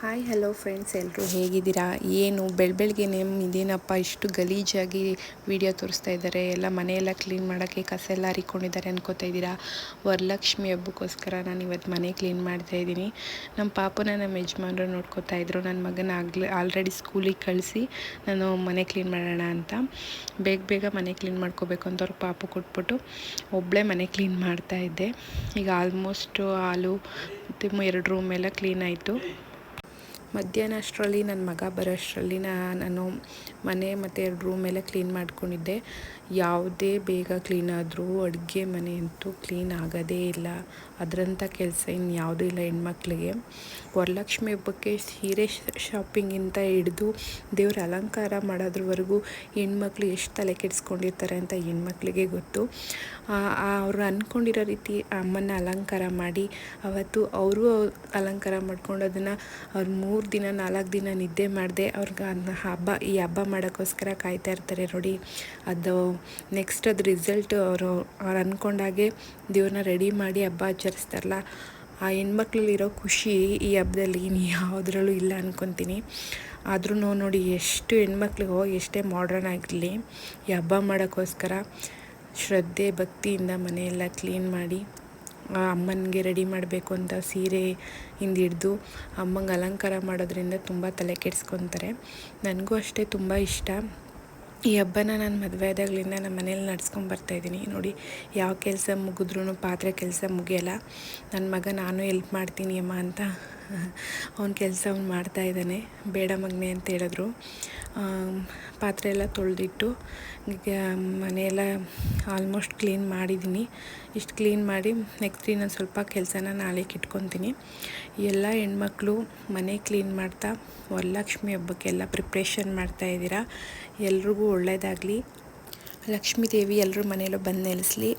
Hi hello friends, ಎಲ್ಲರೂ ಹೇಗಿದ್ದೀರಾ? ಏನು ಬೆಳಗ್ಗೆ ಇದೇನಪ್ಪ ಇಷ್ಟು ಗಲೀಜಾಗಿ ವಿಡಿಯೋ ತೋರಿಸ್ತಾ ಇದ್ದಾರೆ, ಎಲ್ಲ ಮನೆಯೆಲ್ಲ ಕ್ಲೀನ್ ಮಾಡೋಕ್ಕೆ ಕಸ ಎಲ್ಲ ಹರಿಕೊಂಡಿದ್ದಾರೆ ಅನ್ಕೋತಾ ಇದ್ದೀರಾ? ವರಲಕ್ಷ್ಮಿ ಹಬ್ಬಕ್ಕೋಸ್ಕರ ನಾನು ಇವತ್ತು ಮನೆ ಕ್ಲೀನ್ ಮಾಡ್ತಾಯಿದ್ದೀನಿ. ನಮ್ಮ ಪಾಪನ ನಮ್ಮ ಯಜಮಾನ್ರು ನೋಡ್ಕೋತಾ ಇದ್ರು. ನನ್ನ ಮಗನ ಆಲ್ರೆಡಿ ಸ್ಕೂಲಿಗೆ ಕಳಿಸಿ ನಾನು ಮನೆ ಕ್ಲೀನ್ ಮಾಡೋಣ ಅಂತ ಬೇಗ ಮನೆ ಕ್ಲೀನ್ ಮಾಡ್ಕೋಬೇಕು ಅಂತ ಅವ್ರಿಗೆ ಪಾಪು ಕೊಟ್ಬಿಟ್ಟು ಒಬ್ಬಳೇ ಮನೆ ಕ್ಲೀನ್ ಮಾಡ್ತಾಯಿದ್ದೆ. ಈಗ ಆಲ್ಮೋಸ್ಟು ಹಾಲು ಮತ್ತು 2 ರೂಮ್ ಎಲ್ಲ ಕ್ಲೀನ್ ಆಯಿತು. ಮಧ್ಯಾಹ್ನ ಅಷ್ಟರಲ್ಲಿ ನನ್ನ ಮಗ ಬರೋ ಅಷ್ಟರಲ್ಲಿ ನಾನು ಮನೆ ಮತ್ತು 2 ರೂಮ್ ಎಲ್ಲ ಕ್ಲೀನ್ ಮಾಡ್ಕೊಂಡಿದ್ದೆ. ಯಾವುದೇ ಬೇಗ ಕ್ಲೀನ್ ಆದರೂ ಅಡುಗೆ ಮನೆ ಅಂತೂ ಕ್ಲೀನ್ ಆಗೋದೇ ಇಲ್ಲ. ಅದರಂಥ ಕೆಲಸ ಇನ್ಯಾವುದೂ ಇಲ್ಲ ಹೆಣ್ಮಕ್ಳಿಗೆ. ವರಲಕ್ಷ್ಮಿ ಹಬ್ಬಕ್ಕೆ ಸೀರೆ ಶಾಪಿಂಗಿಂತ ಹಿಡಿದು ದೇವ್ರ ಅಲಂಕಾರ ಮಾಡೋದ್ರವರೆಗೂ ಹೆಣ್ಮಕ್ಳು ಎಷ್ಟು ತಲೆ ಕೆಡಿಸ್ಕೊಂಡಿರ್ತಾರೆ ಅಂತ ಹೆಣ್ಮಕ್ಳಿಗೆ ಗೊತ್ತು. ಅವರು ಅಂದ್ಕೊಂಡಿರೋ ರೀತಿ ಅಮ್ಮನ ಅಲಂಕಾರ ಮಾಡಿ ಅವತ್ತು ಅವರು ಅಲಂಕಾರ ಮಾಡ್ಕೊಂಡು ಅದನ್ನು ಅವ್ರು 3 ದಿನ 4 ದಿನ ನಿದ್ದೆ ಮಾಡದೆ ಅವ್ರಿಗೆ ಈ ಹಬ್ಬ ಮಾಡೋಕ್ಕೋಸ್ಕರ ಕಾಯ್ತಾ ಇರ್ತಾರೆ ನೋಡಿ. ಅದು ನೆಕ್ಸ್ಟ್ ಅದು ರಿಸಲ್ಟ್ ಅವ್ರು ಅಂದ್ಕೊಂಡಾಗೆ ದೇವ್ರನ್ನ ರೆಡಿ ಮಾಡಿ ಹಬ್ಬ ಆಚರಿಸ್ತಾರಲ್ಲ, ಆ ಹೆಣ್ಮಕ್ಳಲ್ಲಿರೋ ಖುಷಿ ಈ ಹಬ್ಬದಲ್ಲಿ ಯಾವುದ್ರಲ್ಲೂ ಇಲ್ಲ ಅಂದ್ಕೊತೀನಿ. ಆದ್ರೂ ನೋಡಿ, ಎಷ್ಟು ಹೆಣ್ಮಕ್ಳಿಗೋ ಎಷ್ಟೇ ಮಾಡ್ರನ್ ಆಗಿರಲಿ ಈ ಹಬ್ಬ ಮಾಡೋಕ್ಕೋಸ್ಕರ ಶ್ರದ್ಧೆ ಭಕ್ತಿಯಿಂದ ಮನೆಯೆಲ್ಲ ಕ್ಲೀನ್ ಮಾಡಿ ಅಮ್ಮನಿಗೆ ರೆಡಿ ಮಾಡಬೇಕು ಅಂತ ಸೀರೆಯಿಂದ ಹಿಡ್ದು ಅಮ್ಮಂಗೆ ಅಲಂಕಾರ ಮಾಡೋದ್ರಿಂದ ತುಂಬ ತಲೆ ಕೆಡಿಸ್ಕೊತಾರೆ. ನನಗೂ ಅಷ್ಟೇ ತುಂಬ ಇಷ್ಟ. ಈ ಹಬ್ಬನ ನಾನು ಮದುವೆ ಆದಾಗಲಿಂದ ನಮ್ಮ ಮನೇಲಿ ನಡ್ಸ್ಕೊಂಬರ್ತಾಯಿದ್ದೀನಿ ನೋಡಿ. ಯಾವ ಕೆಲಸ ಮುಗಿದ್ರೂ ಪಾತ್ರೆ ಕೆಲಸ ಮುಗಿಯಲ್ಲ. ನನ್ನ ಮಗ ನಾನು ಹೆಲ್ಪ್ ಮಾಡ್ತೀನಿ ಅಮ್ಮ ಅಂತ ಅವ್ನ ಕೆಲಸ ಅವ್ನು ಮಾಡ್ತಾಯಿದ್ದಾನೆ. ಬೇಡ ಮಗನೆ ಅಂತ ಹೇಳಿದ್ರು. ಪಾತ್ರೆ ಎಲ್ಲ ತೊಳೆದಿಟ್ಟು ಈಗ ಮನೆಯೆಲ್ಲ ಆಲ್ಮೋಸ್ಟ್ ಕ್ಲೀನ್ ಮಾಡಿದ್ದೀನಿ. ಇಷ್ಟು ಕ್ಲೀನ್ ಮಾಡಿ ನೆಕ್ಸ್ಟ್ ಇನ್ನೊಂದು ಸ್ವಲ್ಪ ಕೆಲಸನ ನಾಳೆಗೆ ಇಟ್ಕೊತೀನಿ. ಎಲ್ಲ ಹೆಣ್ಮಕ್ಳು ಮನೆ ಕ್ಲೀನ್ ಮಾಡ್ತಾ ವರಲಕ್ಷ್ಮಿ ಹಬ್ಬಕ್ಕೆಲ್ಲ ಪ್ರಿಪ್ರೇಷನ್ ಮಾಡ್ತಾಯಿದ್ದೀರಾ. ಎಲ್ರಿಗೂ ಒಳ್ಳೆಯದಾಗಲಿ. ಲಕ್ಷ್ಮೀ ದೇವಿ ಎಲ್ಲರೂ ಮನೆಯಲ್ಲೂ ಬಂದು ನೆಲೆಸಲಿ.